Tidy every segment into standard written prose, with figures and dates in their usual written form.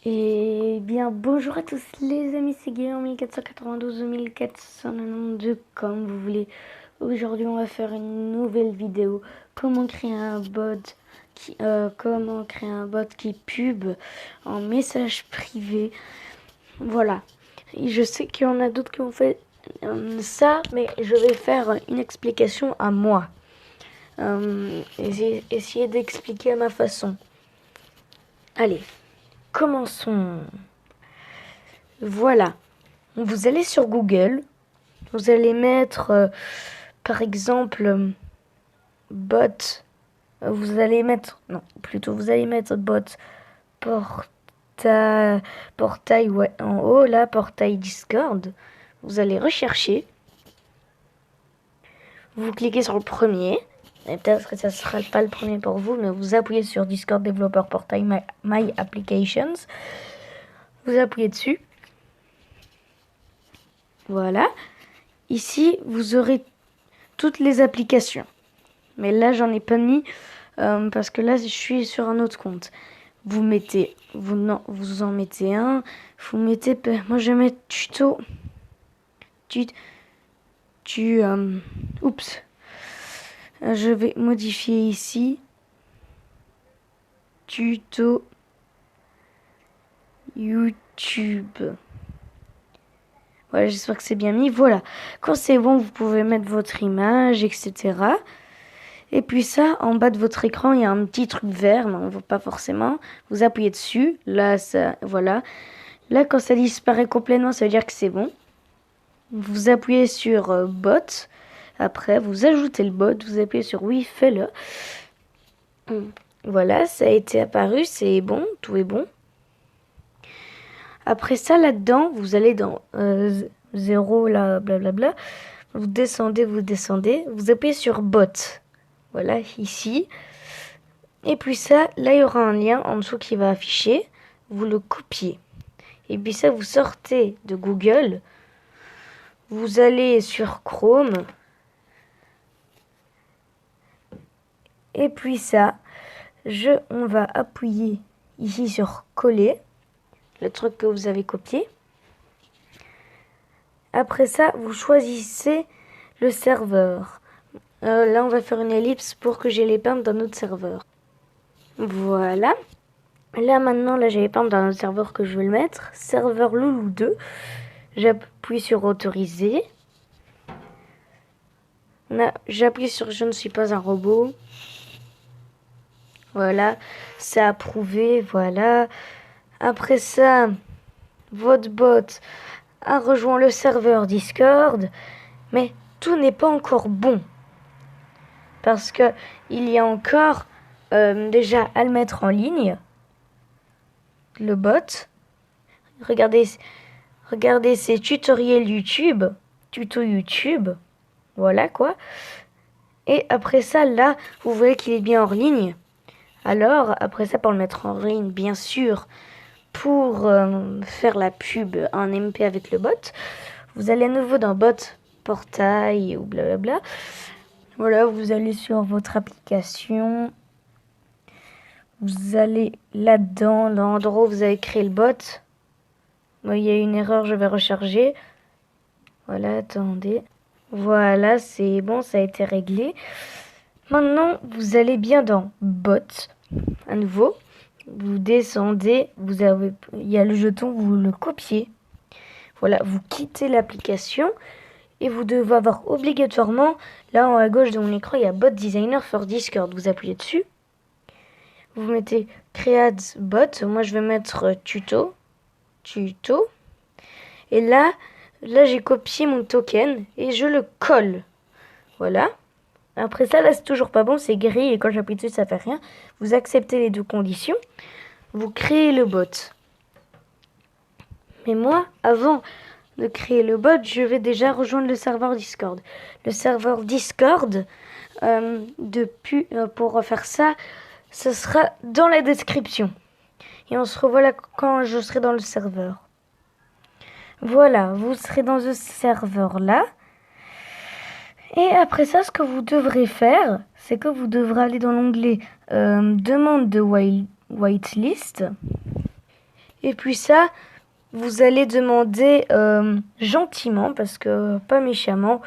Eh bien, bonjour à tous les amis, c'est Guillaume 1492 ou 1492, comme vous voulez. Aujourd'hui, on va faire une nouvelle vidéo. Comment créer un bot qui pub en message privé. Voilà. Et je sais qu'il y en a d'autres qui ont fait ça, mais je vais faire une explication à moi. Essayer d'expliquer à ma façon. Allez, commençons. Voilà. Vous allez sur Google, vous allez mettre par exemple bot, vous allez mettre, non, plutôt vous allez mettre bot portail ouais, en haut, là, portail Discord. Vous allez rechercher, vous cliquez sur le premier, et peut-être que ça ne sera pas le premier pour vous, mais vous appuyez sur Discord Developer Portail My Applications, vous appuyez dessus. Voilà. Ici, vous aurez toutes les applications. Mais là, j'en ai pas mis parce que là, je suis sur un autre compte. Vous en mettez un. Vous mettez, moi, je vais mettre tuto. Oups. Je vais modifier ici. Tuto YouTube. Voilà, j'espère que c'est bien mis. Voilà. Quand c'est bon, vous pouvez mettre votre image, etc. Et puis ça, en bas de votre écran, il y a un petit truc vert, mais on ne voit pas forcément. Vous appuyez dessus. Là, ça, voilà. Là, quand ça disparaît complètement, ça veut dire que c'est bon. Vous appuyez sur bot. Après, vous ajoutez le bot. Vous appuyez sur oui, fais-le. Voilà, ça a été apparu. C'est bon, tout est bon. Après ça, là-dedans, vous allez dans 0, là, blablabla. Vous descendez. Vous appuyez sur bot. Voilà, ici. Et puis ça, là, il y aura un lien en dessous qui va afficher. Vous le copiez. Et puis ça, vous sortez de Google. Vous allez sur Chrome. Et puis ça, on va appuyer ici sur coller. Le truc que vous avez copié. Après ça, vous choisissez le serveur. Là, on va faire une ellipse pour que j'ai les peintes dans notre serveur. Voilà. Là, maintenant, là, j'ai les peintes dans notre serveur que je vais le mettre. Serveur Loulou 2. J'appuie sur autoriser. J'appuie sur je ne suis pas un robot. Voilà. C'est approuvé. Voilà. Après ça, votre bot a rejoint le serveur Discord. Mais tout n'est pas encore bon. Parce que il y a encore déjà à le mettre en ligne. Le bot. Regardez ces tutoriels YouTube. Tuto YouTube. Voilà quoi. Et après ça, là, vous voyez qu'il est bien en ligne. Alors, après ça, pour le mettre en ligne, bien sûr, pour faire la pub en MP avec le bot, vous allez à nouveau dans bot, portail ou blablabla. Voilà, vous allez sur votre application. Vous allez là-dedans, l'endroit où vous avez créé le bot. Bon, il y a une erreur, je vais recharger. Voilà, attendez. Voilà, c'est bon, ça a été réglé. Maintenant, vous allez bien dans bot, à nouveau. Vous descendez, il y a le jeton, vous le copiez. Voilà, vous quittez l'application et vous devez avoir obligatoirement, là en haut à gauche de mon écran, il y a Bot Designer for Discord. Vous appuyez dessus. Vous mettez Create Bot. Moi, je vais mettre tuto. Et là j'ai copié mon token et je le colle. Voilà. Après ça, là, c'est toujours pas bon, c'est gris et quand j'appuie dessus, ça fait rien. Vous acceptez les deux conditions. Vous créez le bot. Mais moi, avant de créer le bot, je vais déjà rejoindre le serveur Discord. Le serveur Discord, pour faire ça, ce sera dans la description. Et on se revoit là quand je serai dans le serveur. Voilà, vous serez dans ce serveur-là. Et après ça, ce que vous devrez faire, c'est que vous devrez aller dans l'onglet demande de whitelist. Et puis ça, vous allez demander gentiment, parce que pas méchamment,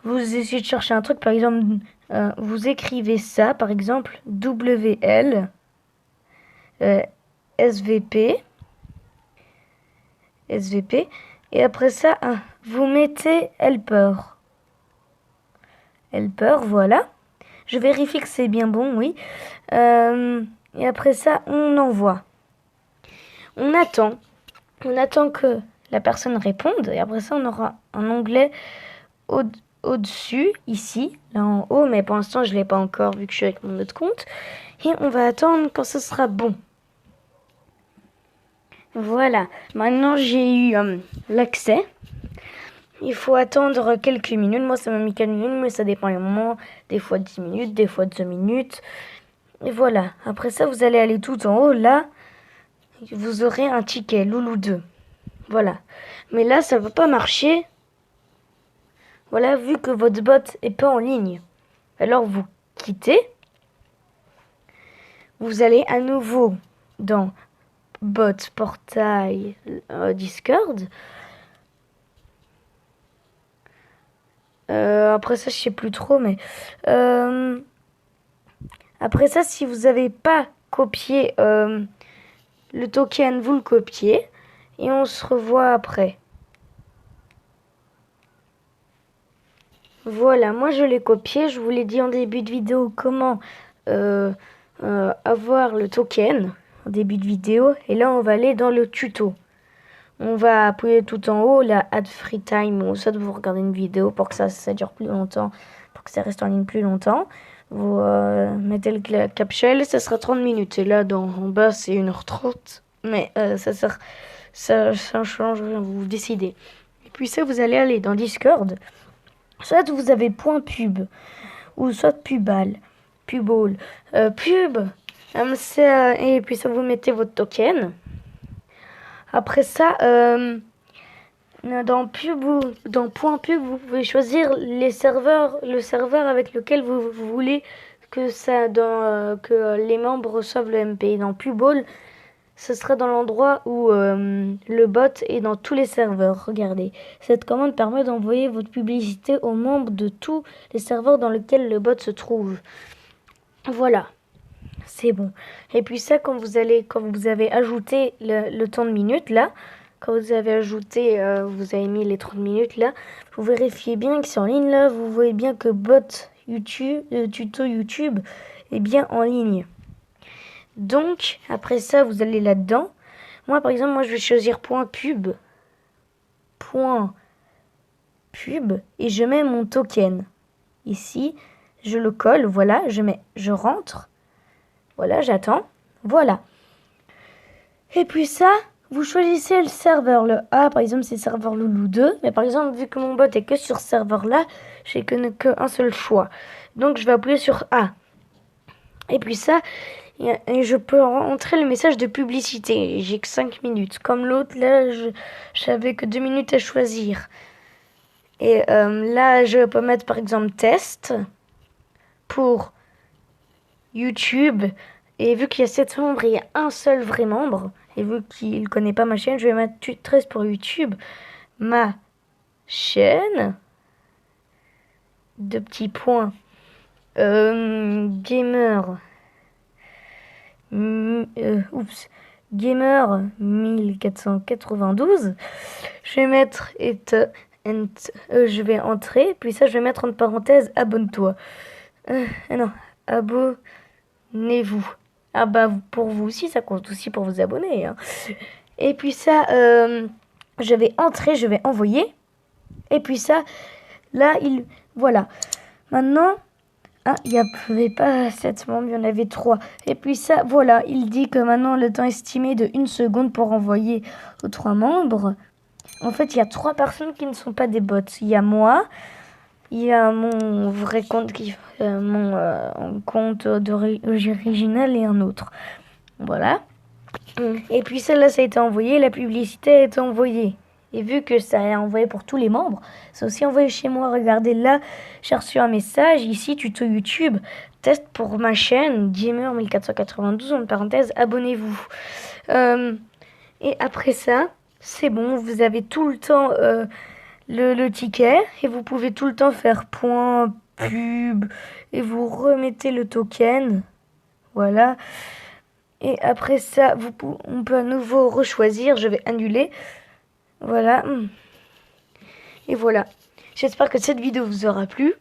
vous essayez de chercher un truc, par exemple, vous écrivez ça, par exemple, WL, SVP, SVP, et après ça, vous mettez helper. Helper, voilà. Je vérifie que c'est bien bon, oui. Et après ça, on envoie. On attend. On attend que la personne réponde. Et après ça, on aura un onglet au-dessus, ici, là en haut. Mais pour l'instant, je ne l'ai pas encore vu que je suis avec mon autre compte. Et on va attendre quand ce sera bon. Voilà. Maintenant, j'ai eu l'accès. Il faut attendre quelques minutes. Moi, ça m'a mis quelques minutes, mais ça dépend des moments. Des fois 10 minutes, des fois 2 minutes. Et voilà. Après ça, vous allez aller tout en haut. Là, vous aurez un ticket, Loulou 2. Voilà. Mais là, ça ne va pas marcher. Voilà, vu que votre bot est pas en ligne. Alors, vous quittez. Vous allez à nouveau dans bot, portail, Discord. Après ça, je sais plus trop, mais après ça, si vous n'avez pas copié le token, vous le copiez et on se revoit après. Voilà, moi je l'ai copié. Je vous l'ai dit en début de vidéo comment avoir le token en début de vidéo. Et là, on va aller dans le tuto. On va appuyer tout en haut, la Add Free Time, ou soit de vous regarder une vidéo pour que ça dure plus longtemps, pour que ça reste en ligne plus longtemps. Vous mettez le captcha, ça sera 30 minutes. Et là, en bas, c'est 1h30. Mais ça change rien, vous décidez. Et puis ça, vous allez aller dans Discord. Soit vous avez point pub, ou soit pubal, puball, pub. Et puis ça, vous mettez votre token. Après ça, dans point pub, vous pouvez choisir le serveur avec lequel vous voulez que les membres reçoivent le MP. Dans Puball, ce sera dans l'endroit où le bot est dans tous les serveurs. Regardez, cette commande permet d'envoyer votre publicité aux membres de tous les serveurs dans lesquels le bot se trouve. Voilà. C'est bon. Et puis ça, quand vous avez ajouté le temps de minutes, là, quand vous avez ajouté, vous avez mis les 30 minutes, là, vous vérifiez bien que c'est en ligne, là, vous voyez bien que tuto YouTube est bien en ligne. Donc, après ça, vous allez là-dedans. Moi, par exemple, je vais choisir point pub, et je mets mon token. Ici, je le colle, voilà, je rentre. Voilà, j'attends. Voilà. Et puis ça, vous choisissez le serveur. Le A, par exemple, c'est serveur Loulou 2. Mais par exemple, vu que mon bot est que sur ce serveur-là, j'ai qu'un seul choix. Donc, je vais appuyer sur A. Et puis ça, et je peux rentrer le message de publicité. J'ai que 5 minutes. Comme l'autre, là, j'avais que 2 minutes à choisir. Et là, je peux mettre, par exemple, test pour YouTube. Et vu qu'il y a 7 membres, il y a un seul vrai membre. Et vu qu'il ne connaît pas ma chaîne, je vais mettre 13 pour YouTube. Ma chaîne. 2 petits points. Gamer. Gamer 1492. Je vais mettre je vais entrer. Puis ça, je vais mettre entre parenthèses abonne-toi. Non, abonnez-vous. Ah bah pour vous aussi, ça compte aussi pour vous abonner. Hein. Et puis ça, je vais entrer, je vais envoyer. Et puis ça, là, voilà. Maintenant, il n'y avait pas 7 membres, il y en avait 3. Et puis ça, voilà, il dit que maintenant le temps estimé de 1 seconde pour envoyer aux 3 membres. En fait, il y a 3 personnes qui ne sont pas des bots. Il y a moi, il y a mon vrai compte, mon compte original et un autre. Voilà. Et puis celle-là, ça a été envoyé, la publicité a été envoyée. Et vu que ça est envoyé pour tous les membres, c'est aussi envoyé chez moi. Regardez là, j'ai reçu un message ici, tuto YouTube, test pour ma chaîne, Gamer 1492, en parenthèse, abonnez-vous. Et après ça, c'est bon, vous avez tout le temps le ticket et vous pouvez tout le temps faire point, pub et vous remettez le token. Voilà. Et après ça, on peut à nouveau rechoisir. Je vais annuler. Voilà. Et voilà. J'espère que cette vidéo vous aura plu.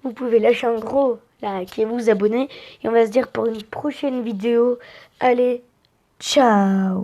Vous pouvez lâcher un gros like et vous abonner. Et on va se dire pour une prochaine vidéo. Allez, ciao!